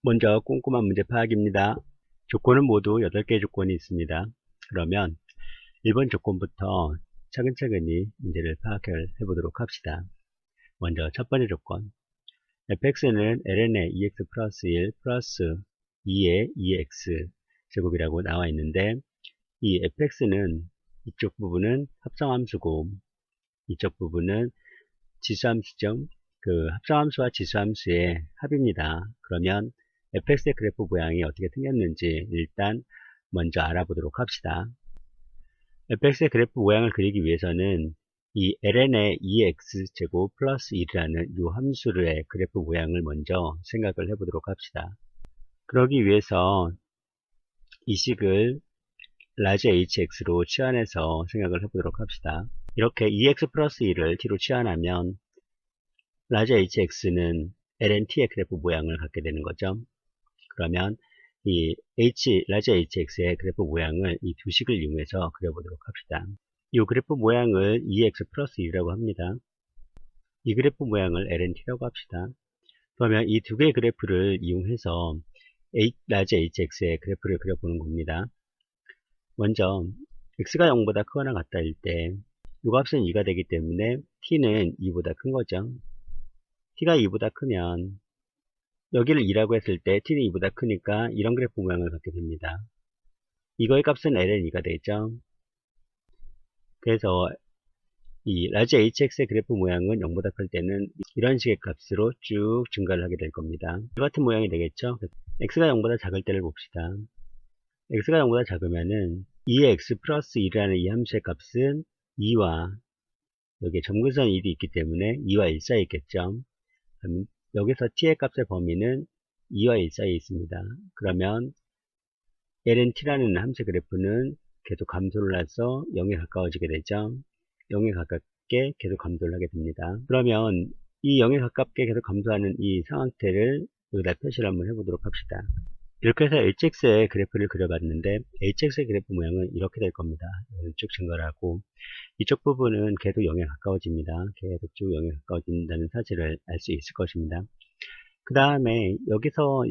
먼저 꼼꼼한 문제 파악입니다. 조건은 모두 8개의 조건이 있습니다. 그러면 1번 조건부터 차근차근히 문제를 파악해 보도록 합시다. 먼저 첫 번째 조건. fx는 ln의 2x 플러스 1 플러스 2의 2x 제곱이라고 나와 있는데, 이 fx는 이쪽 부분은 합성함수고 이쪽 부분은 지수함수죠. 그 합성함수와 지수함수의 합입니다. 그러면 fx의 그래프 모양이 어떻게 생겼는지 일단 먼저 알아보도록 합시다. fx의 그래프 모양을 그리기 위해서는 이 ln의 2x제곱 플러스 1이라는 이 함수의 그래프 모양을 먼저 생각을 해보도록 합시다. 그러기 위해서 이 식을 라지 hx로 치환해서 생각을 해보도록 합시다. 이렇게 2x 플러스 1을 t로 치환하면 라지 hx는 lnt의 그래프 모양을 갖게 되는 거죠. 그러면 이 라지 hx의 그래프 모양을 이 두 식을 이용해서 그려보도록 합시다. 이 그래프 모양을 2x 플러스 1이라고 합니다. 이 그래프 모양을 lnt라고 합시다. 그러면 이 두 개의 그래프를 이용해서 라지 hx의 그래프를 그려보는 겁니다. 먼저 x가 0보다 크거나 같다일 때 이 값은 2가 되기 때문에 t는 2보다 큰 거죠. t가 2보다 크면 여기를 2라고 했을 때 t는 2보다 크니까 이런 그래프 모양을 갖게 됩니다. 이거의 값은 ln 2가 되죠. 그래서 이 라지 hx의 그래프 모양은 0보다 클 때는 이런 식의 값으로 쭉 증가를 하게 될 겁니다. 이 같은 모양이 되겠죠. x가 0보다 작을 때를 봅시다. x가 0보다 작으면은 2의 x 플러스 1이라는 이 함수의 값은 2와 여기에 점근선 1이 있기 때문에 2와 1 사이에 있겠죠. 그럼 여기서 t의 값의 범위는 2와 1 사이에 있습니다. 그러면 lnt라는 함수 그래프는 계속 감소를 해서 0에 가까워지게 되죠. 0에 가깝게 계속 감소를 하게 됩니다. 그러면 이 0에 가깝게 계속 감소하는 이 상황태를 여기다 표시를 한번 해보도록 합시다. 이렇게 해서 hx의 그래프를 그려봤는데 hx의 그래프 모양은 이렇게 될 겁니다. 쭉 증가를 하고 이쪽 부분은 계속 0에 가까워집니다. 계속 쭉 0에 가까워진다는 사실을 알 수 있을 것입니다. 그 다음에 여기서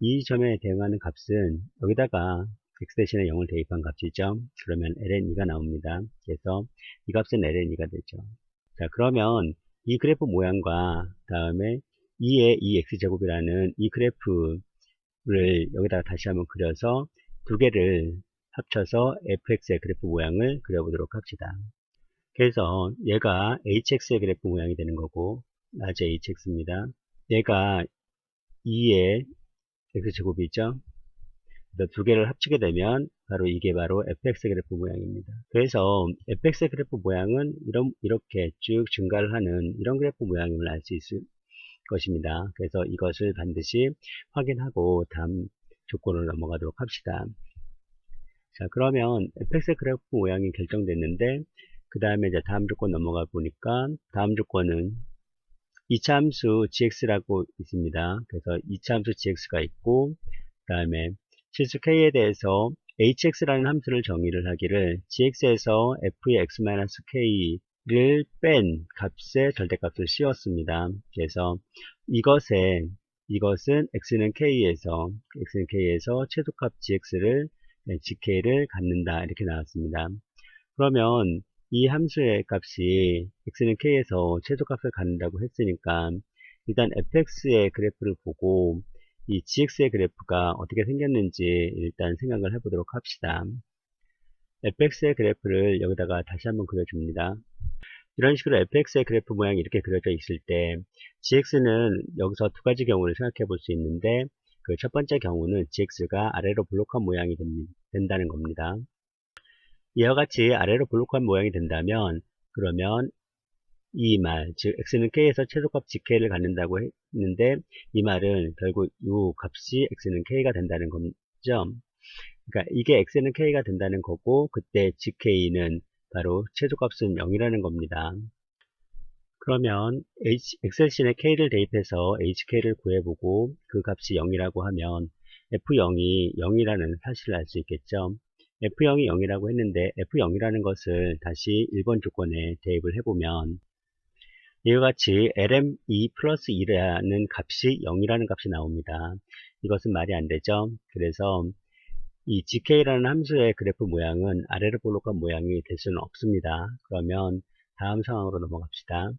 이 점에 대응하는 값은 여기다가 x 대신에 0을 대입한 값이죠. 그러면 ln2가 나옵니다. 그래서 이 값은 ln2가 되죠. 자, 그러면 이 그래프 모양과 다음에 2의 2x제곱이라는 이 그래프를 여기다가 다시 한번 그려서 두 개를 합쳐서 fx의 그래프 모양을 그려보도록 합시다. 그래서 얘가 hx의 그래프 모양이 되는 거고 라지 hx입니다. 얘가 2의 x제곱이죠. 그래서 두 개를 합치게 되면 바로 이게 바로 fx의 그래프 모양입니다. 그래서 fx의 그래프 모양은 이렇게 쭉 증가를 하는 이런 그래프 모양임을 알 수 있을 것입니다. 그래서 이것을 반드시 확인하고 다음 조건으로 넘어가도록 합시다. 자, 그러면 fx의 그래프 모양이 결정됐는데 그 다음에 이제 다음 조건 넘어가 보니까 다음 조건은 2차 함수 gx라고 있습니다. 그래서 2차 함수 gx가 있고 그 다음에 실수 k에 대해서 hx라는 함수를 정의를 하기를 gx에서 f의 x-k를 뺀 값의 절대값을 씌웠습니다. 그래서 이것은 x는 k에서 최소값 gk를 갖는다 이렇게 나왔습니다. 그러면 이 함수의 값이 x는 k에서 최소값을 갖는다고 했으니까 일단 fx의 그래프를 보고 이 gx의 그래프가 어떻게 생겼는지 일단 생각을 해보도록 합시다. fx의 그래프를 여기다가 다시 한번 그려줍니다. 이런 식으로 fx의 그래프 모양이 이렇게 그려져 있을 때 gx는 여기서 두 가지 경우를 생각해 볼 수 있는데 그 첫 번째 경우는 gx가 아래로 블록한 모양이 된다는 겁니다. 이와 같이 아래로 블록한 모양이 된다면 그러면 이 말, 즉 x는 k에서 최소값 gk를 갖는다고 했는데 이 말은 결국 이 값이 x는 k가 된다는 거죠. 그러니까 이게 x는 k가 된다는 거고 그때 gk는 바로 최소값은 0이라는 겁니다. 그러면 x 대신에 k를 대입해서 hk를 구해보고 그 값이 0이라고 하면 f0이 0이라는 사실을 알 수 있겠죠. f0이 0이라고 했는데 f0이라는 것을 다시 1번 조건에 대입을 해보면 이와 같이 lm2 플러스 2라는 값이 0이라는 값이 나옵니다. 이것은 말이 안 되죠. 그래서 이 gk라는 함수의 그래프 모양은 아래로 볼록한 모양이 될 수는 없습니다. 그러면 다음 상황으로 넘어갑시다.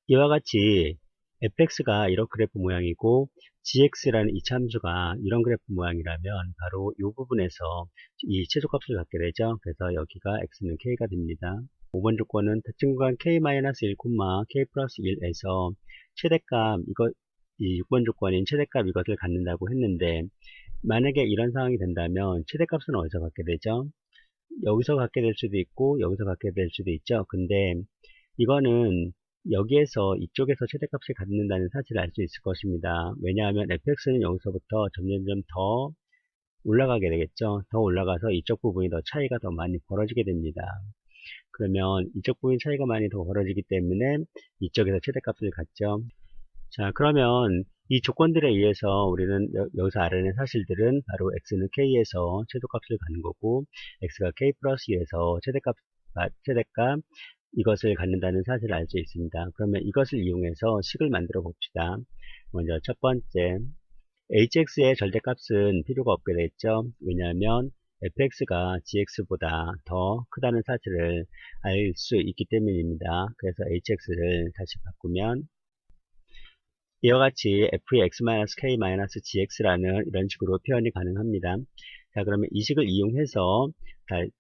이와 같이 fx가 이런 그래프 모양이고 gx라는 이차 함수가 이런 그래프 모양이라면 바로 이 부분에서 이 최소값을 갖게 되죠. 그래서 여기가 x는 k가 됩니다. 5번 조건은 특정 구간 k-1, k 플러스 1에서 최대값, 이 6번 조건인 최대값 이것을 갖는다고 했는데, 만약에 이런 상황이 된다면 최대값은 어디서 갖게 되죠? 여기서 갖게 될 수도 있고 여기서 갖게 될 수도 있죠. 근데 이거는 여기에서 이쪽에서 최대값을 갖는다는 사실을 알 수 있을 것입니다. 왜냐하면 fx는 여기서부터 점점점 더 올라가게 되겠죠. 더 올라가서 이쪽 부분이 더 차이가 더 많이 벌어지게 됩니다. 그러면 이쪽 부분 차이가 많이 더 벌어지기 때문에 이쪽에서 최대값을 갖죠. 자, 그러면 이 조건들에 의해서 우리는 여기서 알아낸 사실들은 바로 x는 k에서 최소값을 갖는 거고 x가 k 플러스 2에서 최대값 이것을 갖는다는 사실을 알 수 있습니다. 그러면 이것을 이용해서 식을 만들어 봅시다. 먼저 첫 번째, hx의 절대값은 필요가 없게 됐죠. 왜냐하면 fx가 gx보다 더 크다는 사실을 알 수 있기 때문입니다. 그래서 hx를 다시 바꾸면 이와 같이 fx-k-gx라는 이런 식으로 표현이 가능합니다. 자, 그러면 이 식을 이용해서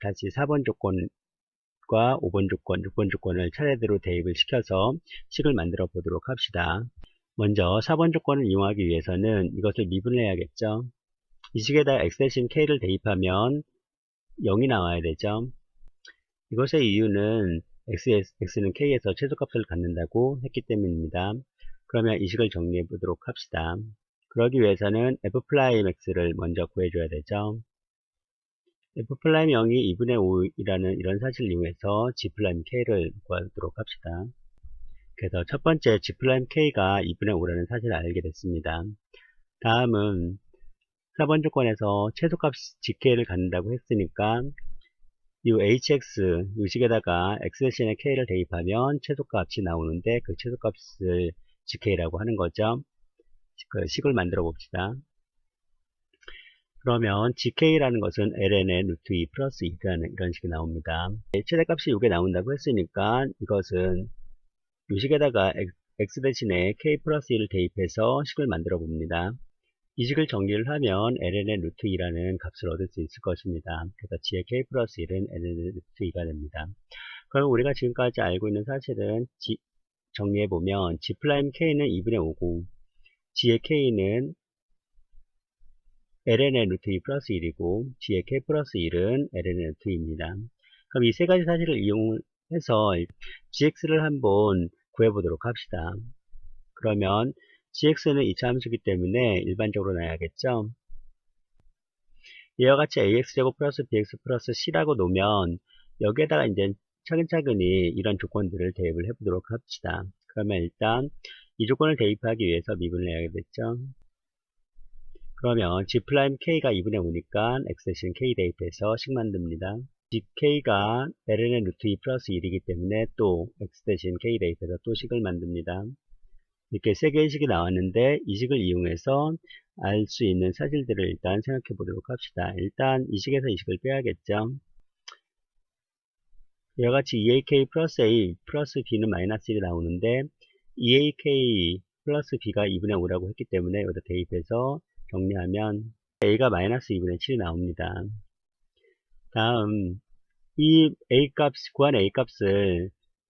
다시 4번 조건과 5번 조건, 6번 조건을 차례대로 대입을 시켜서 식을 만들어 보도록 합시다. 먼저 4번 조건을 이용하기 위해서는 이것을 미분해야겠죠. 이 식에다 x 대신 k를 대입하면 0이 나와야 되죠. 이것의 이유는 x는 k에서 최소값을 갖는다고 했기 때문입니다. 그러면 이 식을 정리해 보도록 합시다. 그러기 위해서는 f'x를 먼저 구해줘야 되죠. f'0이 2분의 5이라는 이런 사실을 이용해서 g'k를 구하도록 합시다. 그래서 첫 번째 g'k가 2분의 5라는 사실을 알게 됐습니다. 다음은 4번 조건에서 최소값 gk를 갖는다고 했으니까 이 hx, 이 식에다가 x 대신에 k를 대입하면 최소값이 나오는데 그 최소값을 gk라고 하는 거죠. 그 식을 만들어 봅시다. 그러면 gk라는 것은 ln의 루트 2 플러스 2라는 이런 식이 나옵니다. 최대값이 이게 나온다고 했으니까 이것은 이 식에다가 x 대신에 k 플러스 2를 대입해서 식을 만들어 봅니다. 이 식을 정리를 하면 ln의 루트 2라는 값을 얻을 수 있을 것입니다. 그래서 g의 k 플러스 1은 ln의 루트 2가 됩니다. 그럼 우리가 지금까지 알고 있는 사실은 정리해보면 g'k는 2분의 5고 g의 k는 ln의 루트 2 플러스 1이고 g의 k 플러스 1은 ln의 루트 2입니다. 그럼 이 세 가지 사실을 이용해서 gx를 한번 구해보도록 합시다. 그러면 gx는 2차 함수이기 때문에 일반적으로 나야겠죠. 이와 같이 ax제곱 플러스 bx 플러스 c라고 놓으면 여기에다가 이제 차근차근히 이런 조건들을 대입을 해보도록 합시다. 그러면 일단 이 조건을 대입하기 위해서 미분을 해야겠죠. 그러면 g'k가 2분의 5니까 x 대신 k 대입해서 식 만듭니다. gk가 ln의 루트 2 플러스 1이기 때문에 또 x 대신 k 대입해서 또 식을 만듭니다. 이렇게 세 개의 식이 나왔는데 이 식을 이용해서 알 수 있는 사실들을 일단 생각해 보도록 합시다. 일단 이 식에서 이 식을 빼야겠죠. 이와 같이 2ak 플러스 a 플러스 b는 마이너스 1이 나오는데 2ak 플러스 b가 2분의 5라고 했기 때문에 여기다 대입해서 정리하면 a가 마이너스 2분의 7이 나옵니다. 다음 이 구한 a 값을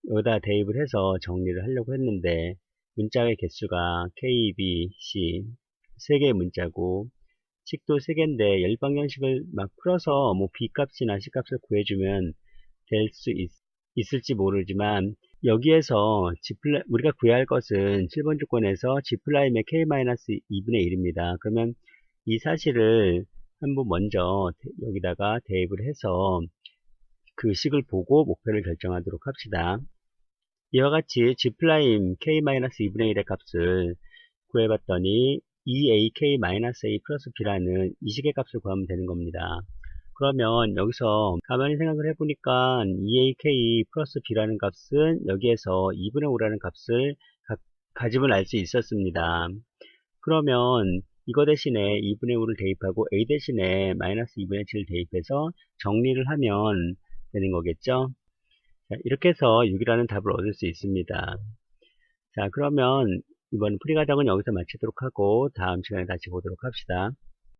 여기다 대입을 해서 정리를 하려고 했는데 문자의 개수가 k, b, c 3개의 문자고 식도 3개인데 열방정식을 막 풀어서 뭐 b 값이나 c 값을 구해주면 될 수 있을지 모르지만 여기에서 우리가 구해야 할 것은 7번 조건에서 g'의 k-2분의 1입니다. 그러면 이 사실을 한번 먼저 여기다가 대입을 해서 그 식을 보고 목표를 결정하도록 합시다. 이와 같이 g'k-2분의 1의 값을 구해봤더니 2ak-a 플러스 b라는 이 식의 값을 구하면 되는 겁니다. 그러면 여기서 가만히 생각을 해보니까 EAK 플러스 B라는 값은 여기에서 2분의 5라는 값을 가짐을 알 수 있었습니다. 그러면 이거 대신에 2분의 5를 대입하고 A 대신에 마이너스 2분의 7을 대입해서 정리를 하면 되는 거겠죠. 자, 이렇게 해서 6이라는 답을 얻을 수 있습니다. 자, 그러면 이번 풀이 과정은 여기서 마치도록 하고 다음 시간에 다시 보도록 합시다.